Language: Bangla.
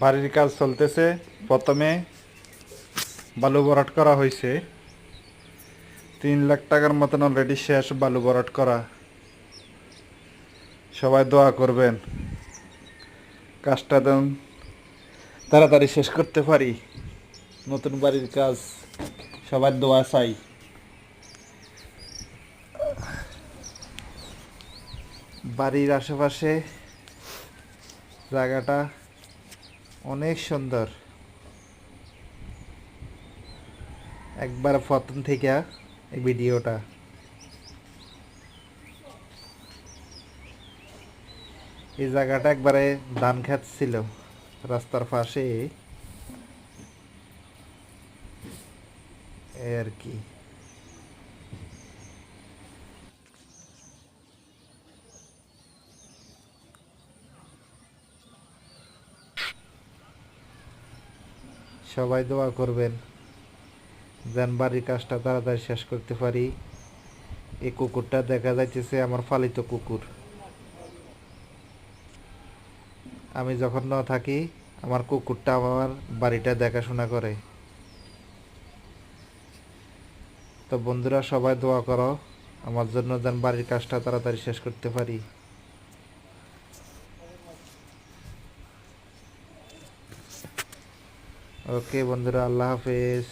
বাড়ির কাজ চলতেছে। প্রথমে বালু ভরাট করা হয়েছে। 3 লাখ টাকার মতন অলরেডি শেষ বালু ভরাট করা। সবাই দোয়া করবেন কাজটা যেন তাড়াতাড়ি শেষ করতে পারি। নতুন বাড়ির কাজ, সবার দোয়া চাই। বাড়ির আশেপাশে জায়গাটা অনেক সুন্দর। একবার প্রথম থেকে এই ভিডিওটা। এই জায়গাটা একবারে ধান ক্ষেত ছিল রাস্তার পাশে, এই আর কি। সবাই দোয়া করবেন যেন বাড়ির কাজটা তাড়াতাড়ি শেষ করতে পারি। এই কুকুরটা দেখা যাইতেছে আমার পালিত কুকুর। আমি যখন না থাকি আমার কুকুরটা আমার বাড়িটা দেখাশোনা করে। তো বন্ধুরা, সবাই দোয়া করো আমার জন্য যেন বাড়ির কাজটা তাড়াতাড়ি শেষ করতে পারি। ওকে বন্ধুরা, আল্লাহ হাফেজ।